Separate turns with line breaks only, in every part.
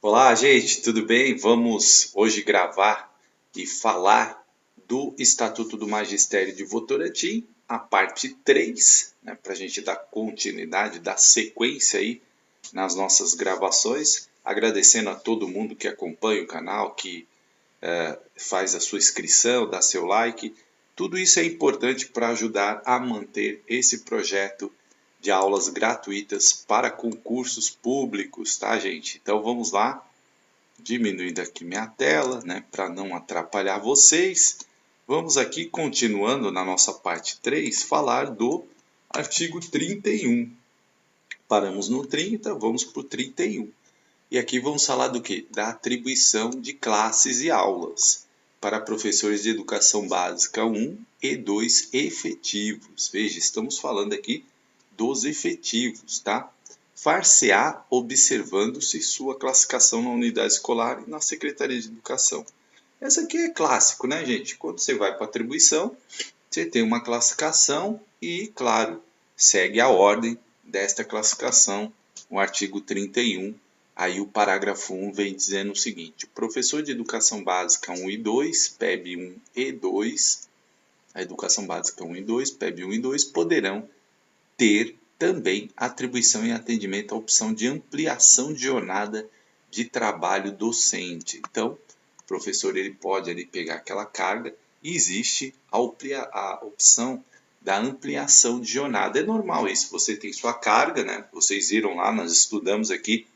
Olá, gente, tudo bem? Vamos hoje gravar e falar do Estatuto do Magistério de Votorantim, a parte 3, né, para a gente dar continuidade, dar sequência aí nas nossas gravações. Agradecendo a todo mundo que acompanha o canal, que faz a sua inscrição, dá seu like. Tudo isso é importante para ajudar a manter esse projeto de aulas gratuitas para concursos públicos, tá, gente? Então vamos lá, diminuindo aqui minha tela, né, para não atrapalhar vocês. Vamos aqui, continuando na nossa parte 3, falar do artigo 31. Paramos no 30, vamos para o 31. E aqui vamos falar do quê? Da atribuição de classes e aulas para professores de educação básica 1 e 2 efetivos. Veja, estamos falando aqui dos efetivos, tá? Far-se-á observando-se sua classificação na unidade escolar e na Secretaria de Educação. Essa aqui é clássico, né, gente? Quando você vai para atribuição, você tem uma classificação e, claro, segue a ordem desta classificação, o artigo 31. Aí o parágrafo 1 vem dizendo o seguinte: o professor de educação básica 1 e 2, PEB 1 e 2, a educação básica 1 e 2, PEB 1 e 2, poderão ter também atribuição e atendimento à opção de ampliação de jornada de trabalho docente. Então, o professor ele pode ali pegar aquela carga e existe a opção da ampliação de jornada. É normal isso, você tem sua carga, né? Vocês viram lá, nós estudamos aqui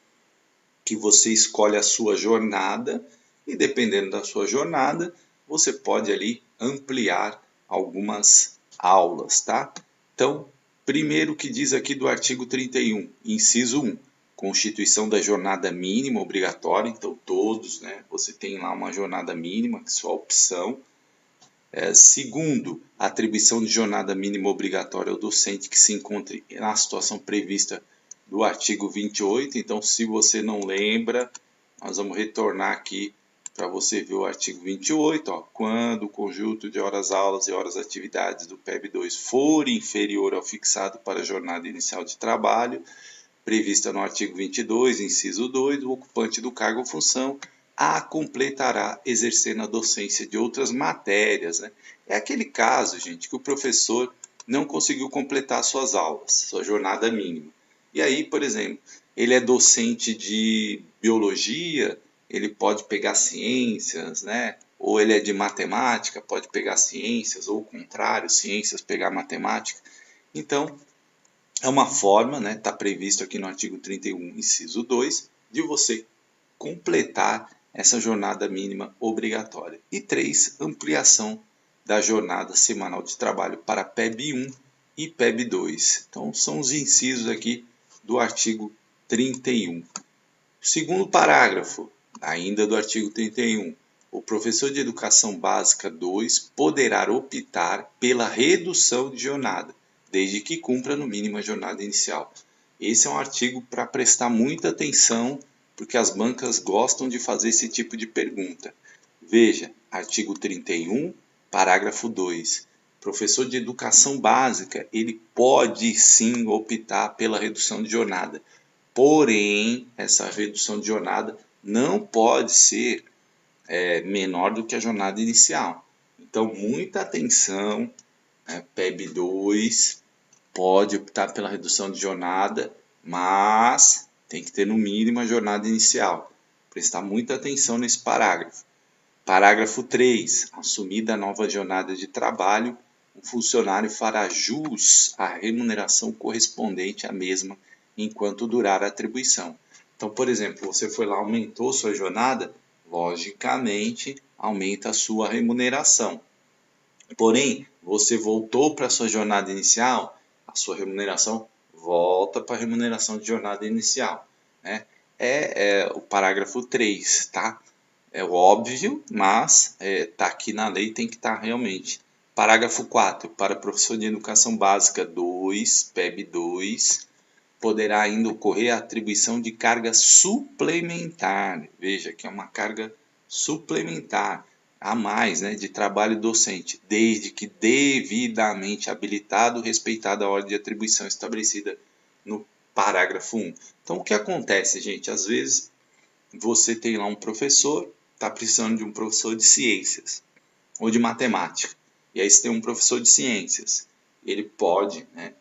que você escolhe a sua jornada e dependendo da sua jornada, você pode ali ampliar algumas aulas, tá? Então, primeiro que diz aqui do artigo 31, inciso 1, constituição da jornada mínima obrigatória, então todos, né, você tem lá uma jornada mínima, que é sua opção. Segundo, atribuição de jornada mínima obrigatória ao docente que se encontre na situação prevista do artigo 28. Então, se você não lembra, nós vamos retornar aqui para você ver o artigo 28. Ó, quando o conjunto de horas-aulas e horas-atividades do PEB2 for inferior ao fixado para a jornada inicial de trabalho, prevista no artigo 22, inciso 2, o ocupante do cargo ou função a completará exercendo a docência de outras matérias, né? É aquele caso, gente, que o professor não conseguiu completar suas aulas, sua jornada mínima. E aí, por exemplo, ele é docente de biologia, ele pode pegar ciências, né? Ou ele é de matemática, pode pegar ciências, ou o contrário, ciências pegar matemática. Então, é uma forma, né? Está previsto aqui no artigo 31, inciso 2, de você completar essa jornada mínima obrigatória. E 3, ampliação da jornada semanal de trabalho para PEB 1 e PEB 2. Então, são os incisos aqui do artigo 31. Segundo parágrafo, ainda do artigo 31, o professor de educação básica 2 poderá optar pela redução de jornada, desde que cumpra no mínimo a jornada inicial. Esse é um artigo para prestar muita atenção, porque as bancas gostam de fazer esse tipo de pergunta. Veja, artigo 31, parágrafo 2. Professor de educação básica, ele pode sim optar pela redução de jornada. Porém, essa redução de jornada não pode ser menor do que a jornada inicial. Então, muita atenção, né? PEB 2 pode optar pela redução de jornada, mas tem que ter no mínimo a jornada inicial. Prestar muita atenção nesse parágrafo. Parágrafo 3. Assumida a nova jornada de trabalho, o funcionário fará jus à remuneração correspondente à mesma enquanto durar a atribuição. Então, por exemplo, você foi lá, aumentou sua jornada, logicamente aumenta a sua remuneração. Porém, você voltou para a sua jornada inicial, a sua remuneração volta para a remuneração de jornada inicial, né? É o parágrafo 3, tá? É óbvio, mas tá aqui na lei, tem que estar realmente. Parágrafo 4. Para professor de educação básica 2, PEB 2, poderá ainda ocorrer a atribuição de carga suplementar. Veja que é uma carga suplementar a mais, né, de trabalho docente, desde que devidamente habilitado, respeitada a ordem de atribuição estabelecida no parágrafo 1. Então, o que acontece, gente? Às vezes você tem lá um professor, está precisando de um professor de ciências ou de matemática. E aí você tem um professor de ciências. Ele pode, né,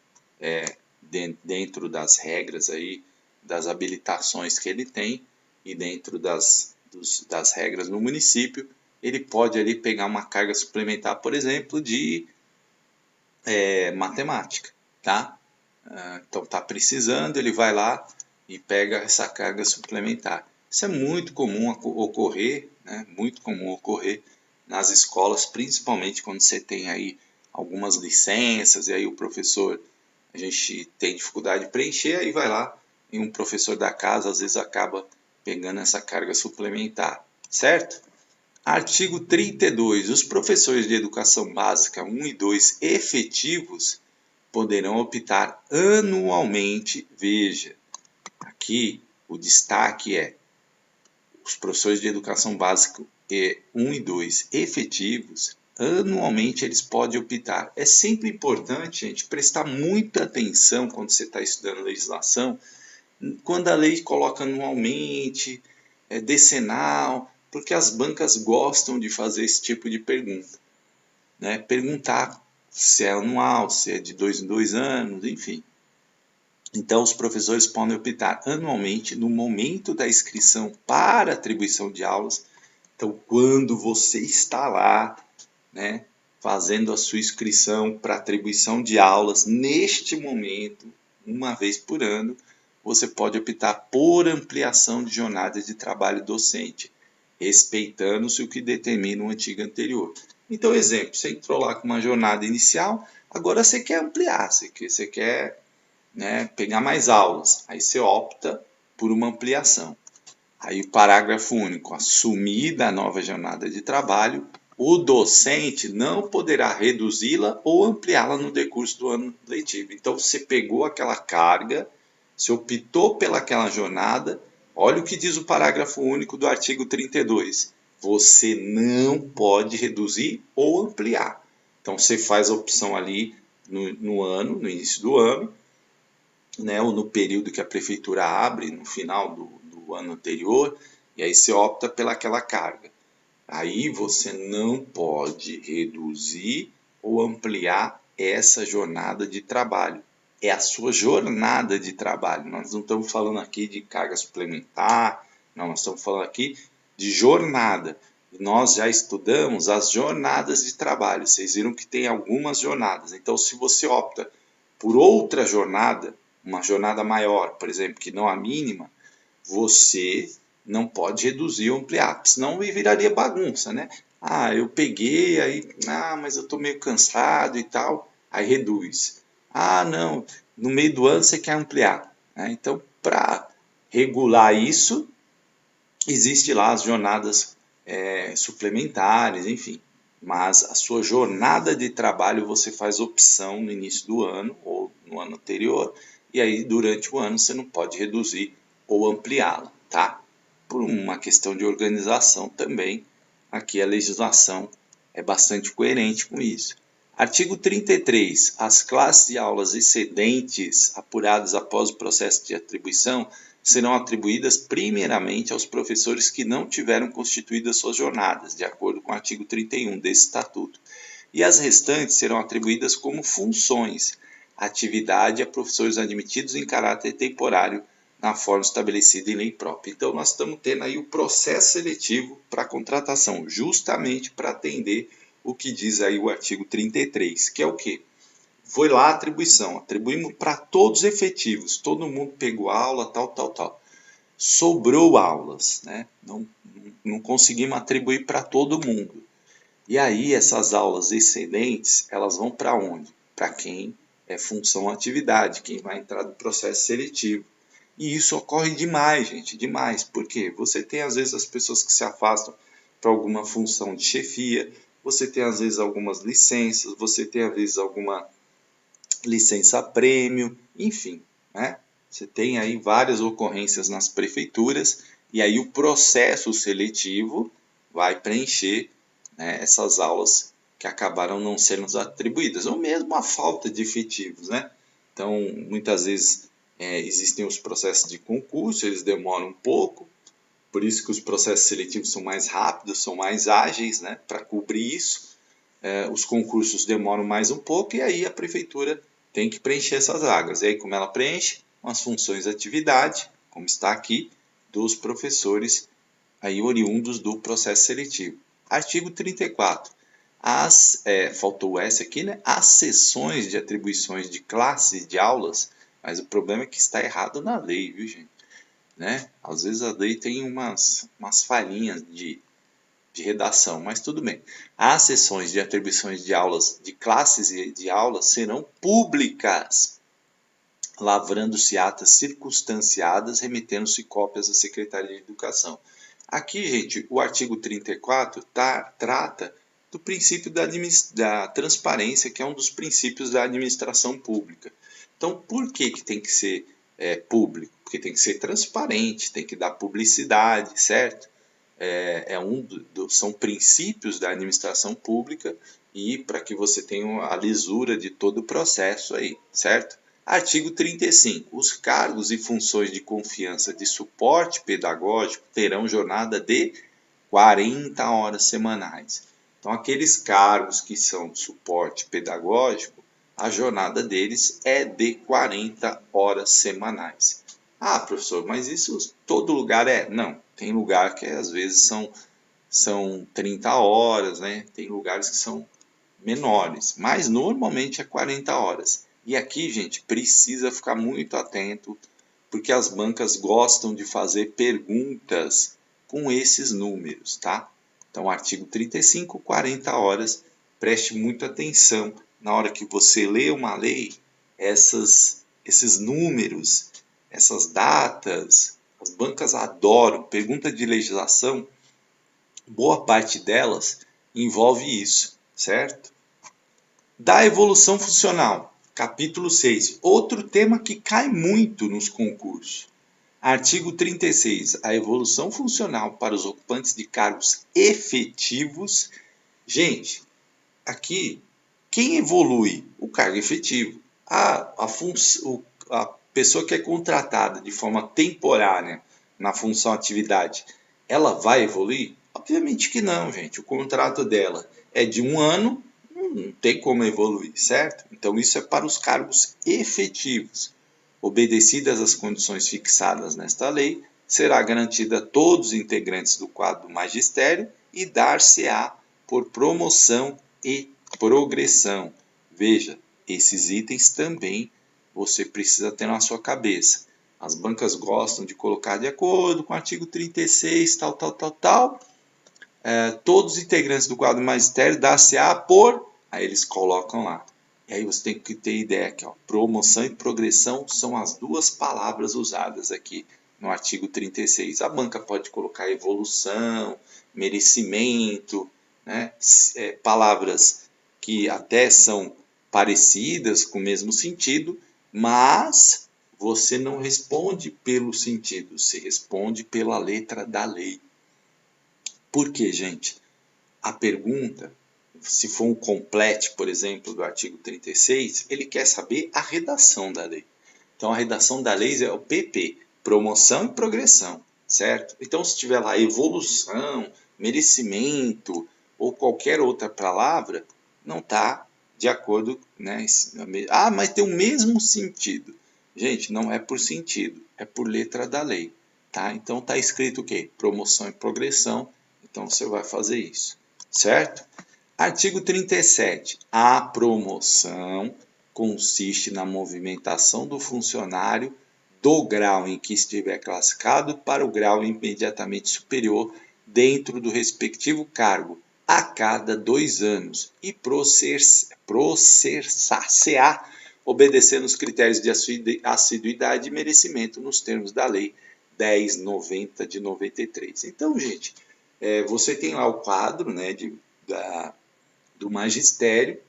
dentro das regras aí, das habilitações que ele tem e dentro das regras no município, ele pode ali pegar uma carga suplementar, por exemplo, de matemática, tá? Então está precisando, ele vai lá e pega essa carga suplementar. Isso é muito comum ocorrer, né? Muito comum ocorrer nas escolas, principalmente quando você tem aí algumas licenças e aí o professor, a gente tem dificuldade de preencher, aí vai lá e um professor da casa às vezes acaba pegando essa carga suplementar, certo? Artigo 32. Os professores de educação básica 1 e 2 efetivos poderão optar anualmente. Veja, aqui o destaque é os professores de educação básica 1 e 2 efetivos, anualmente eles podem optar. É sempre importante, gente, prestar muita atenção quando você está estudando legislação, quando a lei coloca anualmente, decenal, porque as bancas gostam de fazer esse tipo de pergunta, né? Perguntar se é anual, se é de 2 em 2 anos, enfim. Então, os professores podem optar anualmente no momento da inscrição para atribuição de aulas. Então, quando você está lá, né, fazendo a sua inscrição para atribuição de aulas, neste momento, uma vez por ano, você pode optar por ampliação de jornada de trabalho docente, respeitando-se o que determina o antigo anterior. Então, exemplo, você entrou lá com uma jornada inicial, agora você quer ampliar, você quer, né, pegar mais aulas, aí você opta por uma ampliação. Aí o parágrafo único, assumida a nova jornada de trabalho, o docente não poderá reduzi-la ou ampliá-la no decurso do ano letivo. Então você pegou aquela carga, você optou pelaquela jornada, olha o que diz o parágrafo único do artigo 32. Você não pode reduzir ou ampliar. Então você faz a opção ali no início do ano, né, ou no período que a prefeitura abre, no final do ano anterior, e aí você opta pelaquela carga. Aí você não pode reduzir ou ampliar essa jornada de trabalho. É a sua jornada de trabalho. Nós não estamos falando aqui de carga suplementar, não, nós estamos falando aqui de jornada. Nós já estudamos as jornadas de trabalho. Vocês viram que tem algumas jornadas. Então, se você opta por outra jornada, uma jornada maior, por exemplo, que não a mínima, você não pode reduzir ou ampliar, senão viraria bagunça, né? Ah, eu peguei, aí, mas eu estou meio cansado e tal, aí reduz. Ah, não, no meio do ano você quer ampliar, né? Então, para regular isso, existe lá as jornadas suplementares, enfim. Mas a sua jornada de trabalho você faz opção no início do ano ou no ano anterior, e aí durante o ano você não pode reduzir ou ampliá-la, tá? Por uma questão de organização também, aqui a legislação é bastante coerente com isso. Artigo 33. As classes de aulas excedentes apuradas após o processo de atribuição serão atribuídas primeiramente aos professores que não tiveram constituídas suas jornadas, de acordo com o artigo 31 desse estatuto. E as restantes serão atribuídas como funções, atividade a professores admitidos em caráter temporário na forma estabelecida em lei própria. Então, nós estamos tendo aí o processo seletivo para contratação, justamente para atender o que diz aí o artigo 33, que é o quê? Foi lá a atribuição, atribuímos para todos os efetivos, todo mundo pegou aula, tal. Sobrou aulas, né? Não conseguimos atribuir para todo mundo. E aí essas aulas excedentes, elas vão para onde? Para quem é função atividade, quem vai entrar no processo seletivo. E isso ocorre demais, gente, demais. Por quê? Você tem às vezes as pessoas que se afastam para alguma função de chefia, você tem às vezes algumas licenças, você tem às vezes alguma licença prêmio, enfim, né? Você tem aí várias ocorrências nas prefeituras e aí o processo seletivo vai preencher, né, essas aulas que acabaram não sendo atribuídas, ou mesmo a falta de efetivos, né? Então, muitas vezes existem os processos de concurso, eles demoram um pouco, Por isso que os processos seletivos são mais rápidos, são mais ágeis, né, para cobrir isso. Os concursos demoram mais um pouco e aí a prefeitura tem que preencher essas vagas. E aí como ela preenche? Com as funções de atividade, como está aqui, dos professores aí oriundos do processo seletivo. Artigo 34. Faltou o S aqui, né? As sessões de atribuições de classes de aulas, mas o problema é que está errado na lei, viu, gente? Né? Às vezes a lei tem umas falhinhas de redação, mas tudo bem. As sessões de atribuições de aulas, de classes de aulas, serão públicas, lavrando-se atas circunstanciadas, remetendo-se cópias à Secretaria de Educação. Aqui, gente, o artigo 34 trata do princípio da transparência, que é um dos princípios da administração pública. Então, por que tem que ser público? Porque tem que ser transparente, tem que dar publicidade, certo? São princípios da administração pública e para que você tenha a lisura de todo o processo aí, certo? Artigo 35. Os cargos e funções de confiança de suporte pedagógico terão jornada de 40 horas semanais. Então, aqueles cargos que são de suporte pedagógico, a jornada deles é de 40 horas semanais. Ah, professor, mas isso todo lugar é? Não, tem lugar que às vezes são 30 horas, né? Tem lugares que são menores, mas normalmente é 40 horas. E aqui, gente, precisa ficar muito atento, porque as bancas gostam de fazer perguntas com esses números, tá? Então, artigo 35, 40 horas, preste muita atenção na hora que você lê uma lei, esses números, essas datas, as bancas adoram. Pergunta de legislação, boa parte delas envolve isso, certo? Da evolução funcional, capítulo 6, outro tema que cai muito nos concursos. Artigo 36, a evolução funcional para os ocupantes de cargos efetivos. Gente, aqui, quem evolui? O cargo efetivo. A pessoa que é contratada de forma temporária na função atividade, ela vai evoluir? Obviamente que não, gente. O contrato dela é de 1 ano, não tem como evoluir, certo? Então, isso é para os cargos efetivos. Obedecidas as condições fixadas nesta lei, será garantida a todos os integrantes do quadro do magistério e dar-se-á por promoção e progressão. Veja, esses itens também você precisa ter na sua cabeça. As bancas gostam de colocar de acordo com o artigo 36, tal. Todos os integrantes do quadro do magistério dar-se-á por... Aí eles colocam lá. E aí você tem que ter ideia aqui, ó, promoção e progressão são as duas palavras usadas aqui no artigo 36. A banca pode colocar evolução, merecimento, né? Palavras que até são parecidas, com o mesmo sentido, mas você não responde pelo sentido, você responde pela letra da lei. Por quê, gente? A pergunta, se for um complete, por exemplo, do artigo 36, ele quer saber a redação da lei. Então, a redação da lei é o PP, promoção e progressão, certo? Então, se tiver lá evolução, merecimento ou qualquer outra palavra, não está de acordo, né? Ah, mas tem o mesmo sentido. Gente, não é por sentido, é por letra da lei, tá? Então, está escrito o quê? Promoção e progressão, então você vai fazer isso, certo? Artigo 37. A promoção consiste na movimentação do funcionário do grau em que estiver classificado para o grau imediatamente superior dentro do respectivo cargo a cada 2 anos e processar-se-á obedecendo os critérios de assiduidade e merecimento nos termos da Lei 10.90 de 93. Então, gente, você tem lá o quadro, né, do magistério,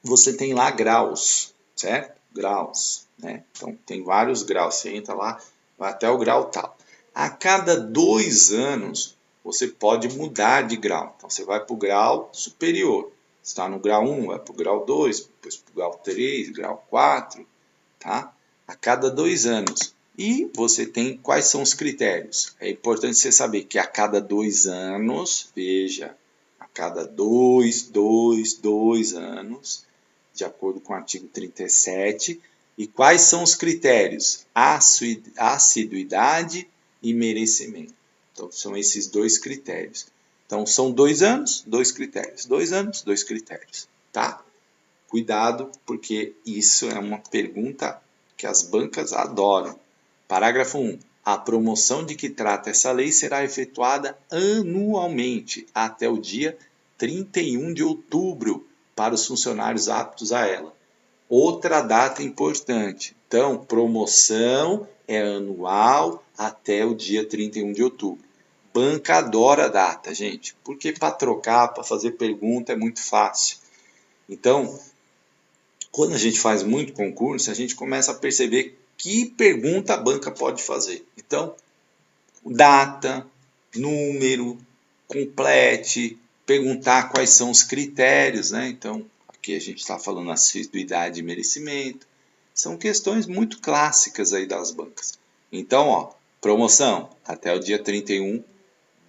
você tem lá graus, certo? Graus, né? Então, tem vários graus, você entra lá, vai até o grau tal. A cada 2 anos, você pode mudar de grau. Então, você vai para o grau superior. Você está no grau 1, vai para o grau 2, depois para o grau 3, grau 4, tá? A cada 2 anos. E você tem quais são os critérios. É importante você saber que a cada 2 anos, veja, a cada 2 anos, de acordo com o artigo 37, e quais são os critérios? Assiduidade e merecimento. Então, são esses 2 critérios. Então, são 2 anos, 2 critérios. 2 anos, 2 critérios. Tá? Cuidado, porque isso é uma pergunta que as bancas adoram. Parágrafo 1. A promoção de que trata essa lei será efetuada anualmente, até o dia 31 de outubro, para os funcionários aptos a ela. Outra data importante. Então, promoção é anual até o dia 31 de outubro. Banca adora a data, gente, porque para trocar, para fazer pergunta é muito fácil. Então, quando a gente faz muito concurso, a gente começa a perceber que pergunta a banca pode fazer. Então, data, número, complete, perguntar quais são os critérios, né? Então, aqui a gente está falando assiduidade e merecimento. São questões muito clássicas aí das bancas. Então, ó, promoção até o dia 31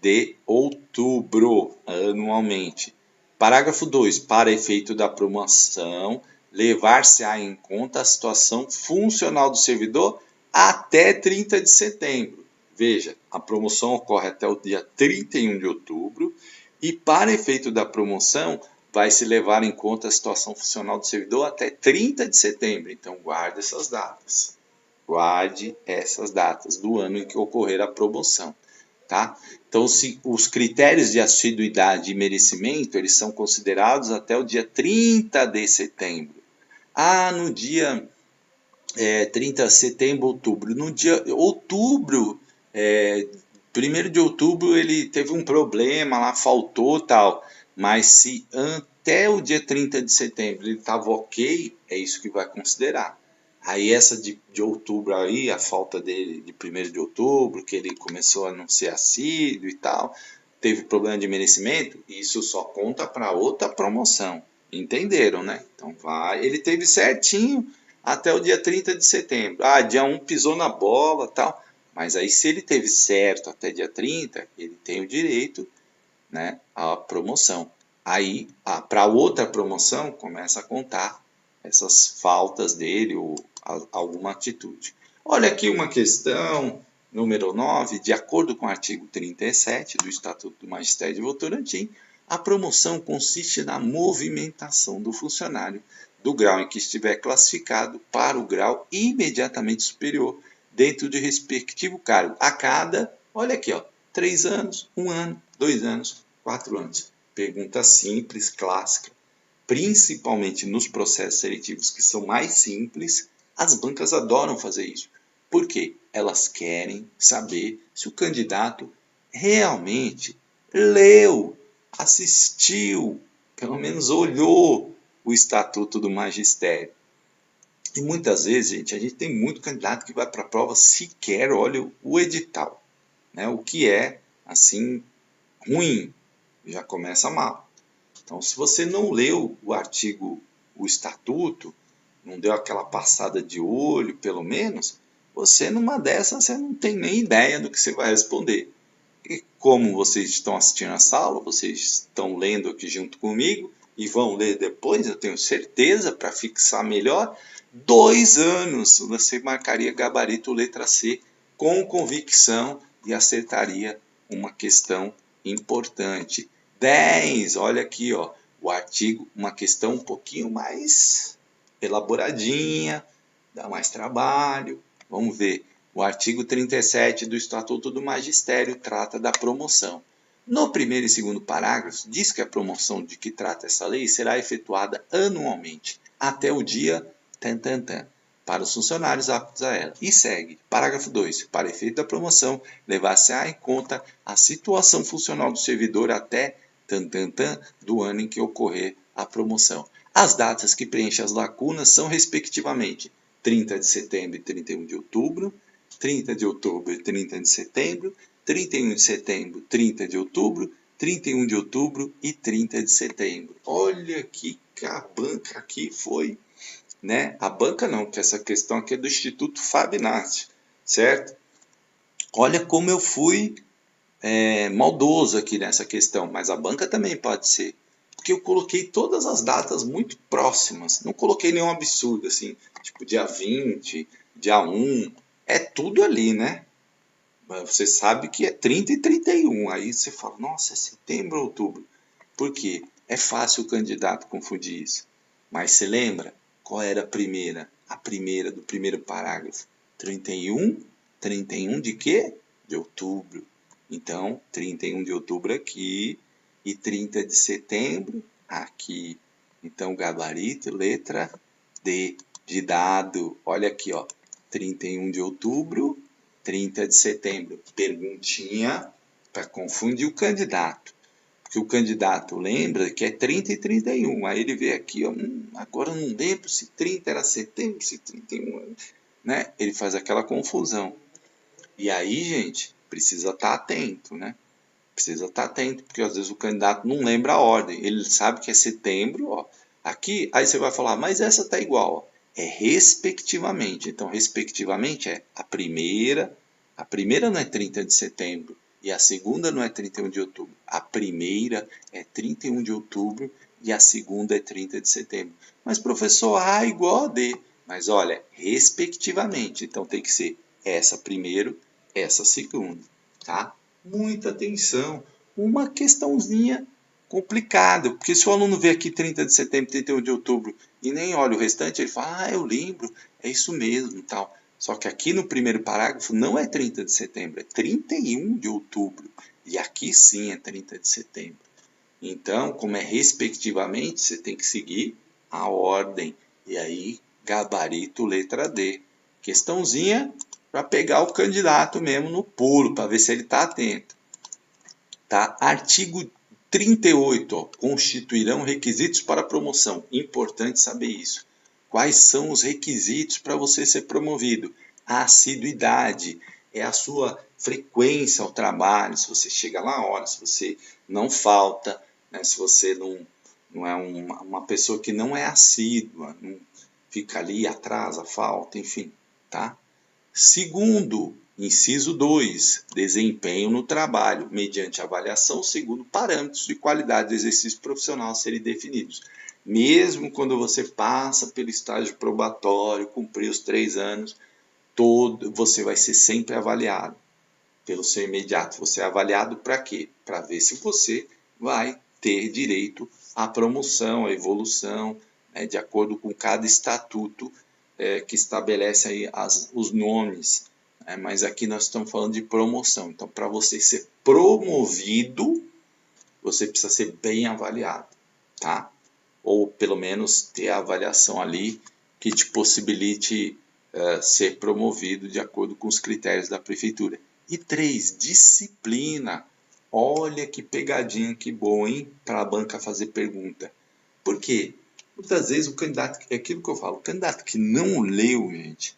de outubro, anualmente. Parágrafo 2. Para efeito da promoção, levar-se-á em conta a situação funcional do servidor até 30 de setembro. Veja, a promoção ocorre até o dia 31 de outubro e, para efeito da promoção, vai se levar em conta a situação funcional do servidor até 30 de setembro. Então, guarde essas datas. Guarde essas datas do ano em que ocorrer a promoção. Tá? Então, os critérios de assiduidade e merecimento, eles são considerados até o dia 30 de setembro. No dia 30 de setembro, outubro. No dia outubro, 1º de outubro, ele teve um problema lá, faltou tal. Mas se até o dia 30 de setembro ele estava ok, é isso que vai considerar. Aí essa de outubro aí, a falta dele de 1º de outubro, que ele começou a não ser assíduo e tal, teve problema de merecimento, isso só conta para outra promoção. Entenderam, né? Então vai, ele teve certinho até o dia 30 de setembro. Dia 1 pisou na bola, tal. Mas aí se ele teve certo até dia 30, ele tem o direito, né, à promoção. Aí, para outra promoção, começa a contar essas faltas dele ou alguma atitude. Olha aqui uma questão, número 9. De acordo com o artigo 37 do Estatuto do Magistério de Votorantim, a promoção consiste na movimentação do funcionário do grau em que estiver classificado para o grau imediatamente superior, dentro do respectivo cargo, a cada, olha aqui, 3 anos, 1 ano, 2 anos, 4 anos. Pergunta simples, clássica. Principalmente nos processos seletivos que são mais simples, as bancas adoram fazer isso. Por quê? Elas querem saber se o candidato realmente leu, assistiu, pelo menos olhou o Estatuto do Magistério. E muitas vezes, gente, a gente tem muito candidato que vai para a prova sequer olha o edital, né? O que é, assim, ruim, já começa mal. Então, se você não leu o artigo, o estatuto, não deu aquela passada de olho, pelo menos, você numa dessas, você não tem nem ideia do que você vai responder. E como vocês estão assistindo a aula, vocês estão lendo aqui junto comigo e vão ler depois, eu tenho certeza, para fixar melhor, 2 anos você marcaria gabarito letra C com convicção e acertaria uma questão importante. 10, olha aqui, o artigo, uma questão um pouquinho mais elaboradinha, dá mais trabalho. Vamos ver. O artigo 37 do Estatuto do Magistério trata da promoção. No primeiro e segundo parágrafos, diz que a promoção de que trata essa lei será efetuada anualmente, até o dia para os funcionários aptos a ela. E segue. Parágrafo 2. Para efeito da promoção, levar-se-á em conta a situação funcional do servidor até do ano em que ocorrer a promoção. As datas que preenchem as lacunas são, respectivamente, 30 de setembro e 31 de outubro, 30 de outubro e 30 de setembro, 31 de setembro, 30 de outubro, 31 de outubro e 30 de setembro. Olha que a banca aqui foi, né? A banca não, que essa questão aqui é do Instituto Fabinacci. certo? Olha como eu fui maldoso aqui nessa questão, mas a banca também pode ser. Porque eu coloquei todas as datas muito próximas, não coloquei nenhum absurdo, assim, tipo dia 20, dia 1, é tudo ali, né? Mas você sabe que é 30 e 31, aí você fala, nossa, é setembro ou outubro. Por quê? É fácil o candidato confundir isso. Mas você lembra qual era a primeira? A primeira do primeiro parágrafo. 31? 31 de quê? De outubro. Então, 31 de outubro aqui e 30 de setembro aqui. Então, gabarito, letra D, de dado. Olha aqui, ó. 31 de outubro, 30 de setembro. Perguntinha para confundir o candidato. Porque o candidato lembra que é 30 e 31. Aí ele vê aqui, ó, agora eu não lembro se 30 era setembro, se 31, né? Ele faz aquela confusão. E aí, gente, precisa estar atento, né? Precisa estar atento, porque às vezes o candidato não lembra a ordem. Ele sabe que é setembro, ó. Aqui, aí você vai falar, mas essa tá igual, ó. É respectivamente. Então, respectivamente é a primeira não é 30 de setembro e a segunda não é 31 de outubro. A primeira é 31 de outubro e a segunda é 30 de setembro. Mas, professor, A é igual a D. Mas olha, respectivamente. Então tem que ser essa primeiro, essa segunda, tá? Muita atenção. Uma questãozinha complicada, porque se o aluno vê aqui 30 de setembro, 31 de outubro e nem olha o restante, ele fala, eu lembro, é isso mesmo e tal. Só que aqui no primeiro parágrafo não é 30 de setembro, é 31 de outubro. E aqui sim é 30 de setembro. Então, como é respectivamente, você tem que seguir a ordem. E aí, gabarito letra D. Questãozinha para pegar o candidato mesmo no pulo, para ver se ele está atento. Tá? Artigo 38, ó, constituirão requisitos para promoção. Importante saber isso. Quais são os requisitos para você ser promovido? A assiduidade é a sua frequência ao trabalho, se você chega lá a hora, se você não falta, né? Se você não é uma pessoa que não é assídua, não fica ali, atrasa, falta, enfim, tá? Segundo, inciso 2, desempenho no trabalho, mediante avaliação segundo parâmetros de qualidade do exercício profissional a serem definidos. Mesmo quando você passa pelo estágio probatório, cumprir os 3 anos, você vai ser sempre avaliado pelo seu imediato. Você é avaliado para quê? Para ver se você vai ter direito à promoção, à evolução, né, de acordo com cada estatuto que estabelece aí os nomes. Né, mas aqui nós estamos falando de promoção. Então, para você ser promovido, você precisa ser bem avaliado, tá? Ou pelo menos ter a avaliação ali que te possibilite ser promovido de acordo com os critérios da prefeitura. E 3, disciplina. Olha que pegadinha, que bom, hein? Para a banca fazer pergunta. Por quê? Muitas vezes o candidato, é aquilo que eu falo, o candidato que não leu, gente,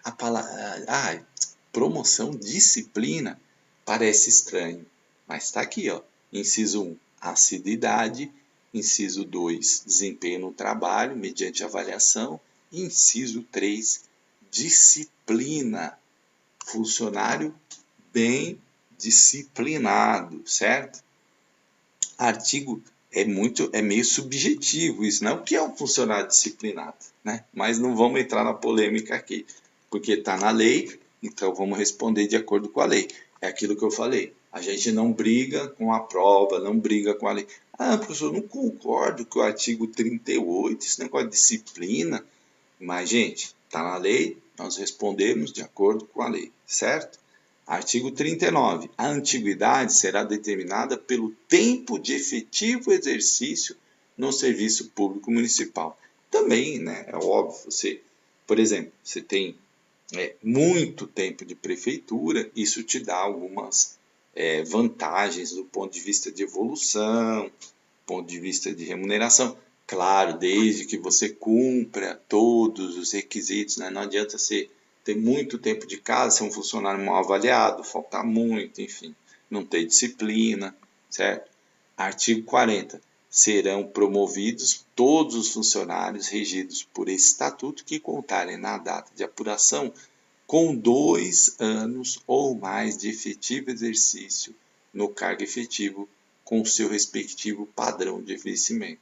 a palavra, promoção, disciplina, parece estranho. Mas está aqui, ó. Inciso 1, assiduidade. Inciso 2, desempenho no trabalho, mediante avaliação. Inciso 3, disciplina. Funcionário bem disciplinado, certo? Artigo é meio subjetivo isso, né? O que é um funcionário disciplinado, né? Mas não vamos entrar na polêmica aqui, porque está na lei, então vamos responder de acordo com a lei. É aquilo que eu falei. A gente não briga com a prova, não briga com a lei. Professor, não concordo com o artigo 38, esse negócio de disciplina. Mas, gente, está na lei, nós respondemos de acordo com a lei, certo? Artigo 39. A antiguidade será determinada pelo tempo de efetivo exercício no serviço público municipal. Também, né, é óbvio, você, por exemplo, você tem muito tempo de prefeitura, isso te dá algumas vantagens do ponto de vista de evolução, ponto de vista de remuneração. Claro, desde que você cumpra todos os requisitos, né? Não adianta você ter muito tempo de casa, ser um funcionário mal avaliado, faltar muito, enfim, não ter disciplina, certo? Artigo 40. Serão promovidos todos os funcionários regidos por esse estatuto que contarem na data de apuração com 2 anos ou mais de efetivo exercício no cargo efetivo com o seu respectivo padrão de vencimento.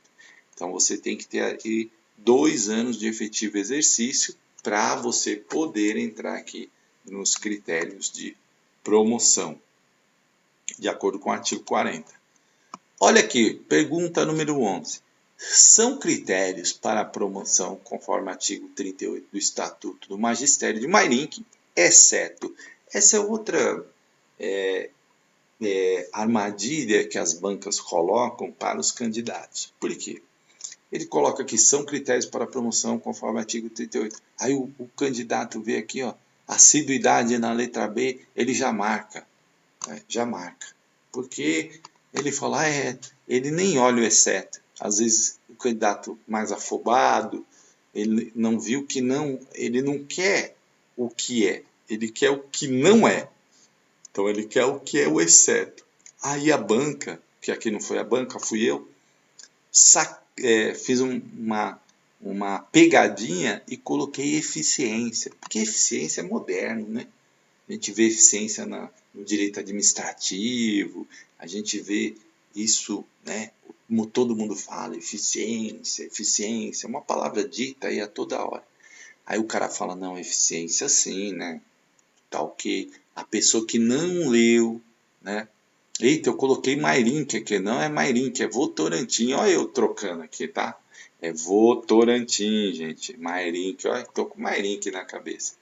Então, você tem que ter aí 2 anos de efetivo exercício para você poder entrar aqui nos critérios de promoção, de acordo com o artigo 40. Olha aqui, pergunta número 11. São critérios para a promoção, conforme o artigo 38 do Estatuto do Magistério de Mairink, exceto. Essa é outra armadilha que as bancas colocam para os candidatos. Por quê? Ele coloca aqui, são critérios para a promoção, conforme o artigo 38. Aí o candidato vê aqui, ó, assiduidade na letra B, ele já marca. Já marca. Porque ele fala, ele nem olha o exceto. Às vezes o candidato mais afobado, ele não viu que não, ele não quer o que é, ele quer o que não é. Então ele quer o que é o exceto. Aí a banca, que aqui não foi a banca, fui eu, fiz uma pegadinha e coloquei eficiência, porque eficiência é moderno, né? A gente vê eficiência no direito administrativo, a gente vê isso, né? Como todo mundo fala, eficiência, eficiência, é uma palavra dita aí a toda hora. Aí o cara fala, não, eficiência sim, né? Tá ok. A pessoa que não leu, né? Eita, eu coloquei Mairink aqui, não é Mairink, é Votorantim. Olha eu trocando aqui, tá? É Votorantim, gente. Mairink, olha, tô com Mairink na cabeça.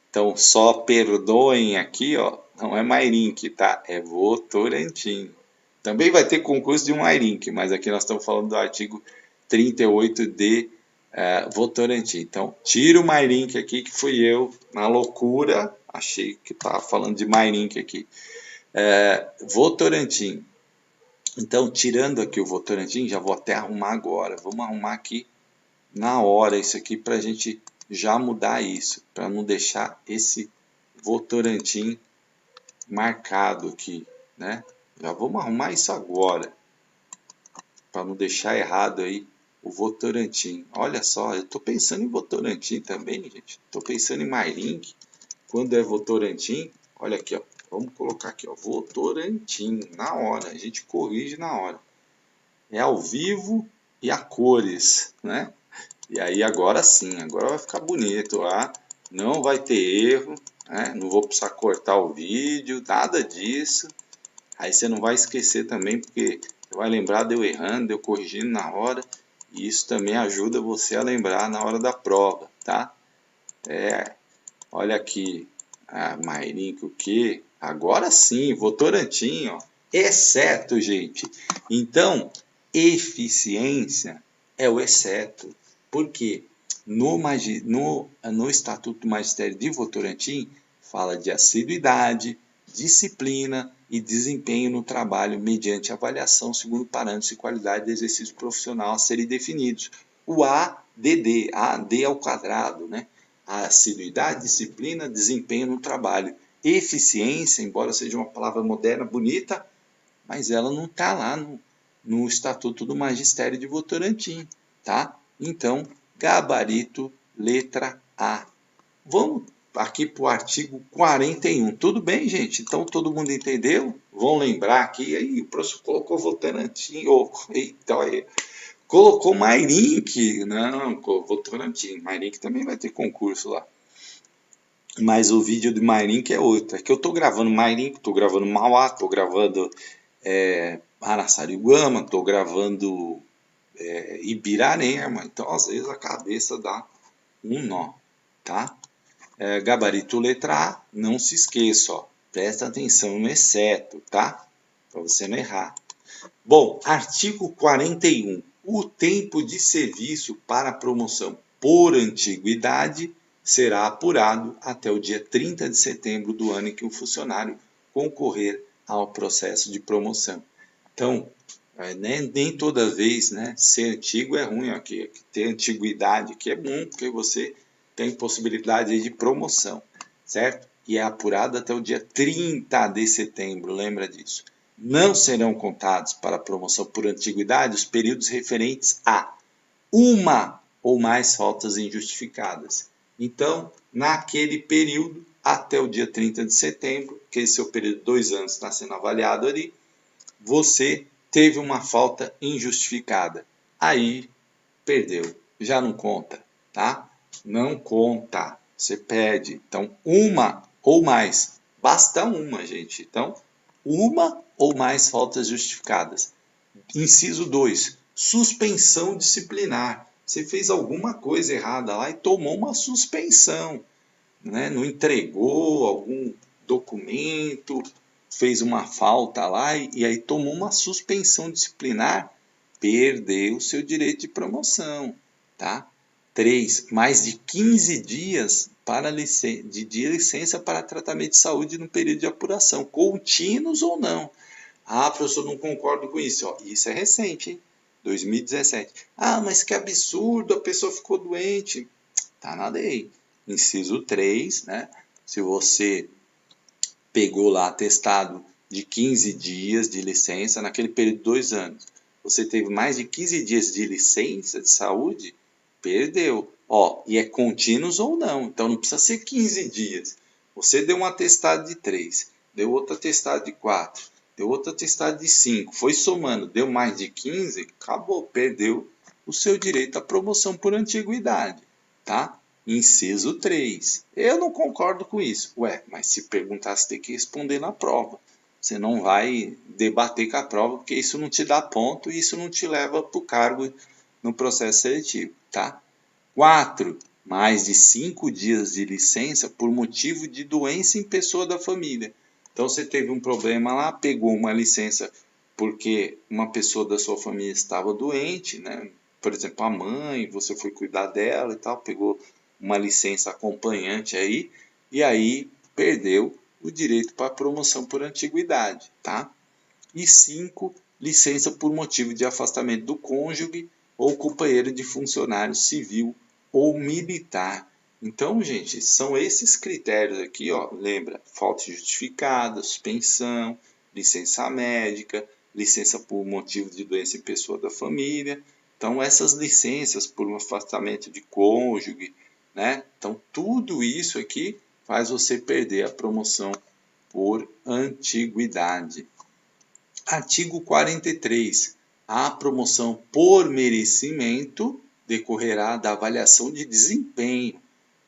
Então, só perdoem aqui, ó, não é Mairink, tá? É Votorantim. Também vai ter concurso de um Mairink, mas aqui nós estamos falando do artigo 38 de Votorantim. Então, tira o Mairink aqui, que fui eu, na loucura, achei que estava falando de Mairink aqui. Votorantim. Então, tirando aqui o Votorantim, já vou até arrumar agora. Vamos arrumar aqui na hora isso aqui para a gente já mudar isso, para não deixar esse Votorantim marcado aqui, né? Já vamos arrumar isso agora, para não deixar errado aí o Votorantim. Olha só, eu estou pensando em Votorantim também, gente. Estou pensando em Mairink. Quando é Votorantim, olha aqui, ó. Vamos colocar aqui, ó, Votorantim, na hora. A gente corrige na hora. É ao vivo e a cores, né? E aí agora sim, agora vai ficar bonito, ah, não vai ter erro, né? Não vou precisar cortar o vídeo, nada disso. Aí você não vai esquecer também, porque você vai lembrar de eu errando, de eu corrigindo na hora, e isso também ajuda você a lembrar na hora da prova, tá? Olha aqui, Mairink, o quê? Agora sim, Votorantim, ó. Exceto, gente. Então, eficiência é o exceto. Por quê? No Estatuto do Magistério de Votorantim, fala de assiduidade, disciplina e desempenho no trabalho mediante avaliação segundo parâmetros de qualidade de exercício profissional a serem definidos. O ADD, AD ao quadrado, né? A assiduidade, disciplina, desempenho no trabalho. Eficiência, embora seja uma palavra moderna, bonita, mas ela não está lá no Estatuto do Magistério de Votorantim, tá? Então, gabarito, letra A. Vamos aqui para o artigo 41. Tudo bem, gente? Então, todo mundo entendeu? Vão lembrar aqui, aí o professor colocou Votorantim, eita, olha, colocou Mairink, não, Votorantim, Mairink também vai ter concurso lá. Mas o vídeo do Mairink é outro. É que eu estou gravando Mairink, estou gravando Mauá, estou gravando Araçariguama, estou gravando Ibirarema. Então, às vezes, a cabeça dá um nó, tá? Gabarito letra A, não se esqueça, ó, presta atenção no exceto, tá? Para você não errar. Bom, artigo 41. O tempo de serviço para promoção por antiguidade será apurado até o dia 30 de setembro do ano em que o funcionário concorrer ao processo de promoção. Então, nem toda vez, né, ser antigo é ruim, aqui, ter antiguidade que é bom, porque você tem possibilidade de promoção, certo? E é apurado até o dia 30 de setembro, lembra disso. Não serão contados para a promoção por antiguidade os períodos referentes a uma ou mais faltas injustificadas. Então, naquele período, até o dia 30 de setembro, que esse é o período de 2 anos está sendo avaliado ali, você teve uma falta injustificada. Aí, perdeu. Já não conta, tá? Não conta. Você perde. Então, uma ou mais. Basta uma, gente. Então, uma ou mais faltas justificadas. Inciso 2. Suspensão disciplinar. Você fez alguma coisa errada lá e tomou uma suspensão, né? Não entregou algum documento, fez uma falta lá e aí tomou uma suspensão disciplinar, perdeu o seu direito de promoção, tá? 3. Mais de 15 dias de licença para tratamento de saúde no período de apuração, contínuos ou não. Ah, professor, não concordo com isso. Ó, isso é recente, hein? 2017. Ah, mas que absurdo, a pessoa ficou doente. Tá na lei. Inciso 3, né? Se você pegou lá atestado de 15 dias de licença, naquele período de 2 anos, você teve mais de 15 dias de licença de saúde, perdeu. Ó, e é contínuos ou não, então não precisa ser 15 dias. Você deu um atestado de 3, deu outro atestado de 4, deu outro atestado de 5, foi somando, deu mais de 15, acabou, perdeu o seu direito à promoção por antiguidade, tá? Inciso 3. Eu não concordo com isso. Ué, mas se perguntar, você tem que responder na prova. Você não vai debater com a prova, porque isso não te dá ponto e isso não te leva para o cargo no processo seletivo, tá? 4. Mais de 5 dias de licença por motivo de doença em pessoa da família. Então, você teve um problema lá, pegou uma licença porque uma pessoa da sua família estava doente, né? Por exemplo, a mãe, você foi cuidar dela e tal, pegou uma licença acompanhante aí, e aí perdeu o direito para promoção por antiguidade, tá? E 5, licença por motivo de afastamento do cônjuge ou companheiro de funcionário civil ou militar. Então, gente, são esses critérios aqui, ó, lembra, falta justificada, suspensão, licença médica, licença por motivo de doença em pessoa da família. Então, essas licenças por um afastamento de cônjuge, né? Então, tudo isso aqui faz você perder a promoção por antiguidade. Artigo 43. A promoção por merecimento decorrerá da avaliação de desempenho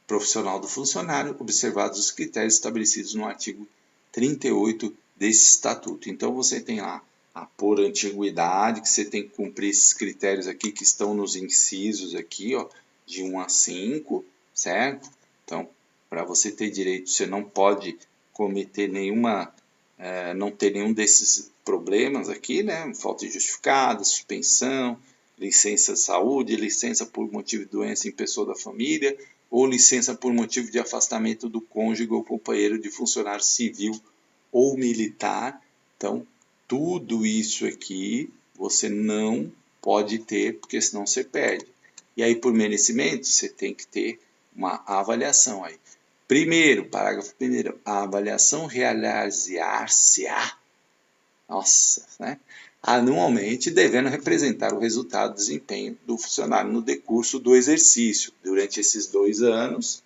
profissional do funcionário, observados os critérios estabelecidos no artigo 38 desse estatuto. Então, você tem lá a por antiguidade, que você tem que cumprir esses critérios aqui que estão nos incisos aqui, ó, de 1 a 5, certo? Então, para você ter direito, você não pode cometer não ter nenhum desses problemas aqui, né? Falta injustificada, suspensão, licença de saúde, licença por motivo de doença em pessoa da família, ou licença por motivo de afastamento do cônjuge ou companheiro de funcionário civil ou militar. Então, tudo isso aqui você não pode ter, porque senão você perde. E aí, por merecimento, você tem que ter uma avaliação aí. Primeiro, parágrafo 1º, a avaliação realizar-se-á, né, anualmente, devendo representar o resultado do desempenho do funcionário no decurso do exercício. Durante esses 2 anos,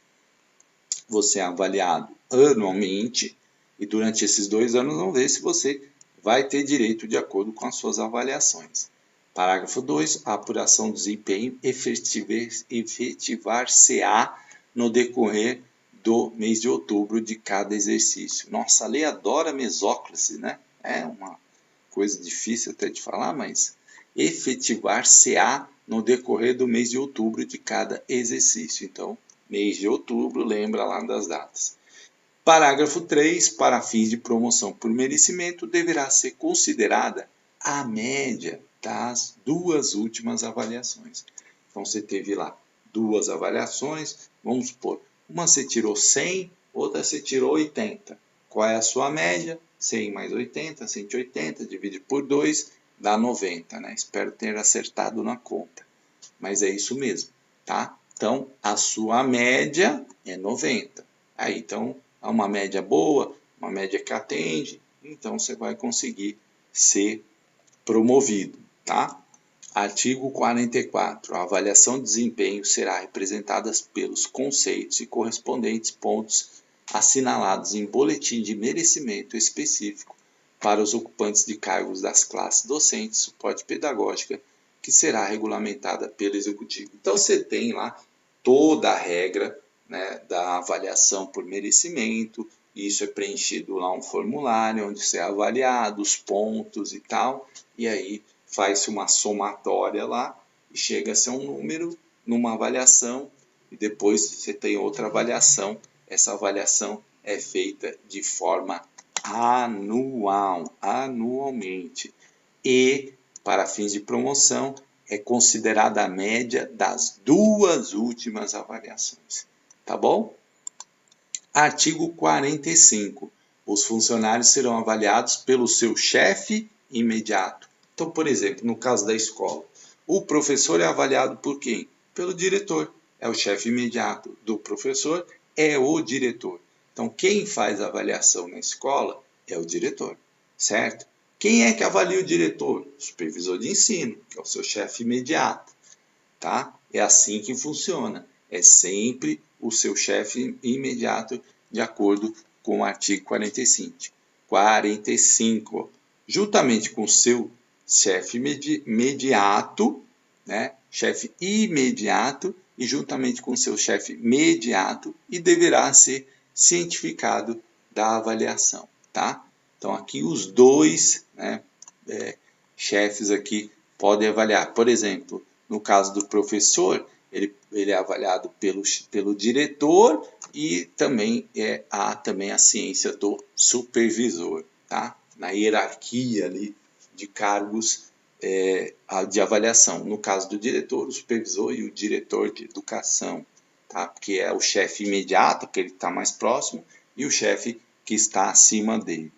você é avaliado anualmente e durante esses 2 anos vamos ver se você vai ter direito de acordo com as suas avaliações. Parágrafo 2. A apuração do desempenho efetivar-se-á no decorrer do mês de outubro de cada exercício. Nossa, a lei adora mesóclise, né? É uma coisa difícil até de falar, mas efetivar-se-á no decorrer do mês de outubro de cada exercício. Então, mês de outubro, lembra lá das datas. Parágrafo 3. Para fins de promoção por merecimento, deverá ser considerada a média das 2 últimas avaliações. Então, você teve lá 2 avaliações, vamos supor, uma você tirou 100, outra você tirou 80. Qual é a sua média? 100 mais 80, 180, divide por 2, dá 90, né? Espero ter acertado na conta. Mas é isso mesmo, tá? Então, a sua média é 90. Aí, então, é uma média boa, uma média que atende, então você vai conseguir ser promovido, tá? Artigo 44. A avaliação de desempenho será representada pelos conceitos e correspondentes pontos assinalados em boletim de merecimento específico para os ocupantes de cargos das classes docente e suporte pedagógica, que será regulamentada pelo Executivo. Então, você tem lá toda a regra, né, da avaliação por merecimento. Isso é preenchido lá um formulário onde você é avaliado, os pontos e tal, e aí faz-se uma somatória lá e chega a ser um número numa avaliação, e depois você tem outra avaliação. Essa avaliação é feita de forma anualmente, e para fins de promoção é considerada a média das 2 últimas avaliações, tá bom? Artigo 45. Os funcionários serão avaliados pelo seu chefe imediato. Então, por exemplo, no caso da escola, o professor é avaliado por quem? Pelo diretor. É o chefe imediato do professor, é o diretor. Então, quem faz a avaliação na escola é o diretor, certo? Quem é que avalia o diretor? O supervisor de ensino, que é o seu chefe imediato, tá? É assim que funciona. É sempre o seu chefe imediato, de acordo com o artigo 45. Juntamente com o seu chefe imediato, né? Chefe imediato, e juntamente com o seu chefe imediato, e deverá ser cientificado da avaliação, tá? Então, aqui os dois, né, chefes aqui podem avaliar. Por exemplo, no caso do professor, ele é avaliado pelo diretor, e também há também a ciência do supervisor, tá? Na hierarquia ali de cargos de avaliação. No caso do diretor, o supervisor e o diretor de educação, tá? Porque é o chefe imediato, que ele está mais próximo, e o chefe que está acima dele,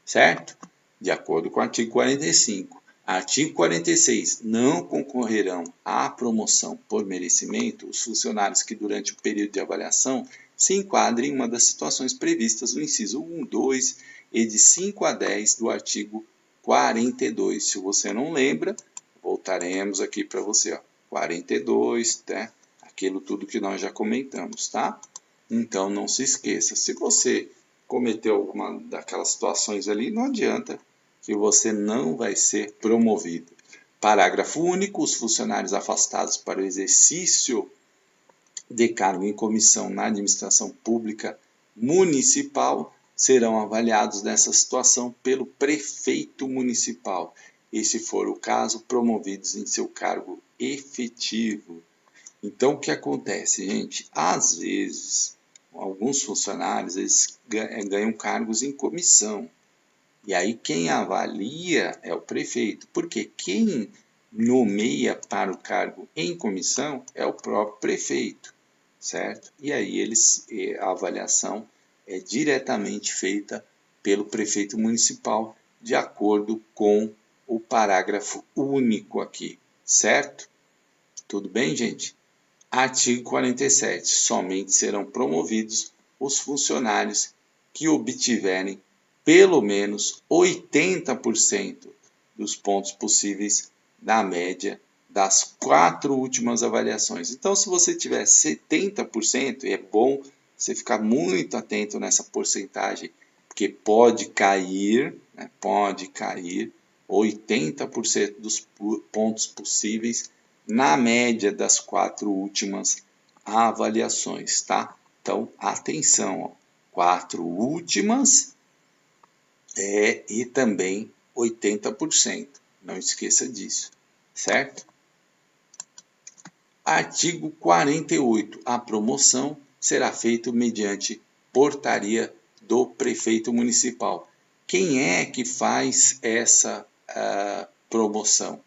certo? De acordo com o artigo 45. Artigo 46. Não concorrerão à promoção por merecimento os funcionários que, durante o período de avaliação, se enquadrem em uma das situações previstas no inciso 1, 2 e de 5 a 10 do artigo 42. Se você não lembra, voltaremos aqui para você. 42, né? Aquilo tudo que nós já comentamos, tá? Então, não se esqueça. Se você cometeu alguma daquelas situações ali, não adianta, que você não vai ser promovido. Parágrafo único. Os funcionários afastados para o exercício de cargo em comissão na administração pública municipal serão avaliados nessa situação pelo prefeito municipal, e, se for o caso, promovidos em seu cargo efetivo. Então, o que acontece, gente? Às vezes, alguns funcionários eles ganham cargos em comissão. E aí quem avalia é o prefeito, porque quem nomeia para o cargo em comissão é o próprio prefeito, certo? E aí a avaliação é diretamente feita pelo prefeito municipal, de acordo com o parágrafo único aqui, certo? Tudo bem, gente? Artigo 47. Somente serão promovidos os funcionários que obtiverem pelo menos 80% dos pontos possíveis na média das 4 últimas avaliações. Então, se você tiver 70%, é bom você ficar muito atento nessa porcentagem, porque pode cair, né, 80% dos pontos possíveis na média das 4 últimas avaliações, tá? Então, atenção, ó, 4 últimas e também 80%. Não esqueça disso, certo? Artigo 48. A promoção será feita mediante portaria do prefeito municipal. Quem é que faz essa promoção?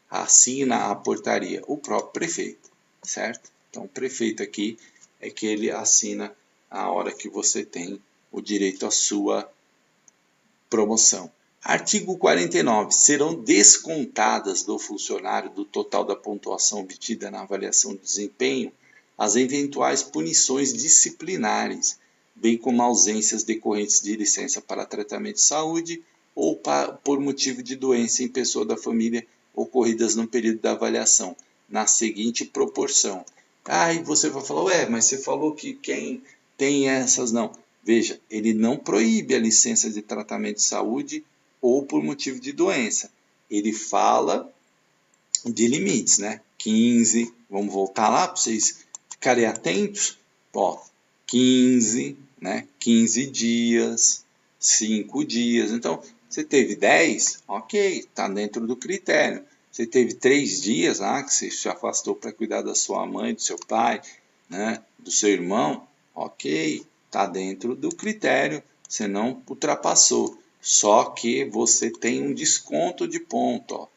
Assina a portaria? O próprio prefeito, certo? Então, o prefeito aqui é que ele assina a hora que você tem o direito à sua promoção. Artigo 49. Serão descontadas do funcionário do total da pontuação obtida na avaliação de desempenho as eventuais punições disciplinares, bem como ausências decorrentes de licença para tratamento de saúde ou por motivo de doença em pessoa da família ocorridas no período da avaliação, na seguinte proporção. Aí você vai falar, mas você falou que quem tem essas não. Veja, ele não proíbe a licença de tratamento de saúde ou por motivo de doença. Ele fala de limites, né? 15, vamos voltar lá para vocês ficarem atentos. Ó, 15, né? 15 dias, 5 dias. Então, você teve 10, ok, está dentro do critério. Você teve 3 dias lá, que você se afastou para cuidar da sua mãe, do seu pai, né? Do seu irmão, ok, está dentro do critério, você não ultrapassou. Só que você tem um desconto de ponto, ó.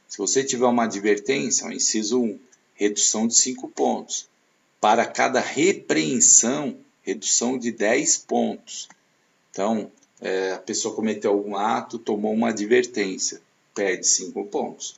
Se você tiver uma advertência, o inciso 1, redução de 5 pontos. Para cada repreensão, redução de 10 pontos. Então, a pessoa cometeu algum ato, tomou uma advertência, perde 5 pontos.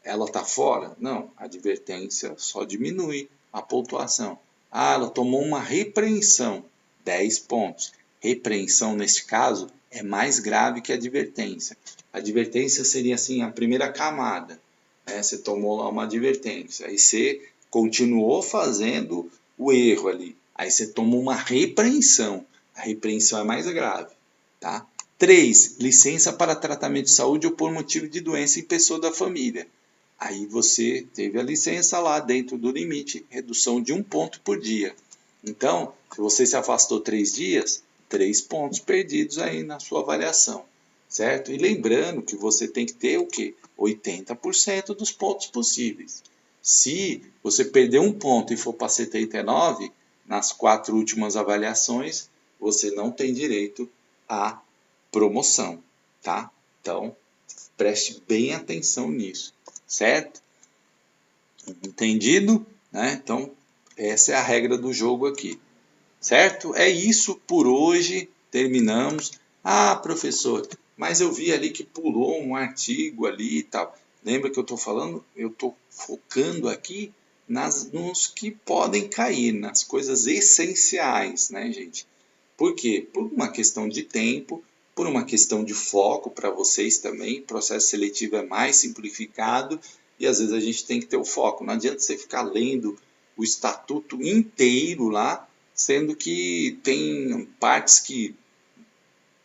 Ela está fora? Não, a advertência só diminui a pontuação. Ah, ela tomou uma repreensão, 10 pontos. Repreensão, neste caso, é mais grave que a advertência. A advertência seria assim, a primeira camada. Você tomou lá uma advertência, aí você continuou fazendo o erro ali. Aí você tomou uma repreensão. A repreensão é mais grave. Tá? 3. Licença para tratamento de saúde ou por motivo de doença em pessoa da família. Aí você teve a licença lá dentro do limite, redução de 1 ponto por dia. Então, se você se afastou 3 dias, 3 pontos perdidos aí na sua avaliação, certo? E lembrando que você tem que ter o quê? 80% dos pontos possíveis. Se você perder 1 ponto e for para 79, nas 4 últimas avaliações, você não tem direito à promoção, tá? Então, preste bem atenção nisso, certo? Entendido? Né? Então, essa é a regra do jogo aqui, certo? É isso por hoje, terminamos. Ah, professor, mas eu vi ali que pulou um artigo ali e tal. Lembra que eu estou falando? Eu estou focando aqui nos que podem cair, nas coisas essenciais, né, gente? Por quê? Por uma questão de tempo, por uma questão de foco para vocês também. O processo seletivo é mais simplificado e às vezes a gente tem que ter o foco. Não adianta você ficar lendo o estatuto inteiro lá, sendo que tem partes que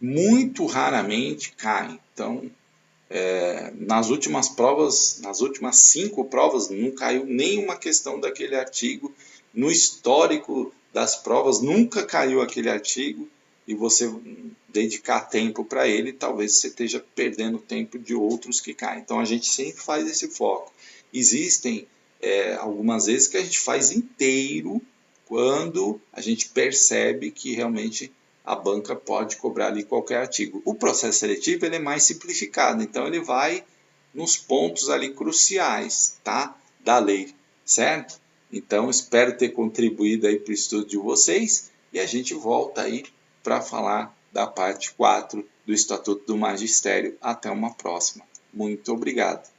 muito raramente caem. Então, nas últimas provas, nas últimas 5 provas, não caiu nenhuma questão daquele artigo. No histórico das provas, nunca caiu aquele artigo. E você dedicar tempo para ele, talvez você esteja perdendo tempo de outros que caem. Então, a gente sempre faz esse foco. Existem algumas vezes que a gente faz inteiro quando a gente percebe que realmente a banca pode cobrar ali qualquer artigo. O processo seletivo ele é mais simplificado, então ele vai nos pontos ali cruciais, tá? Da lei, certo? Então, espero ter contribuído aí para o estudo de vocês e a gente volta aí para falar da parte 4 do Estatuto do Magistério. Até uma próxima. Muito obrigado.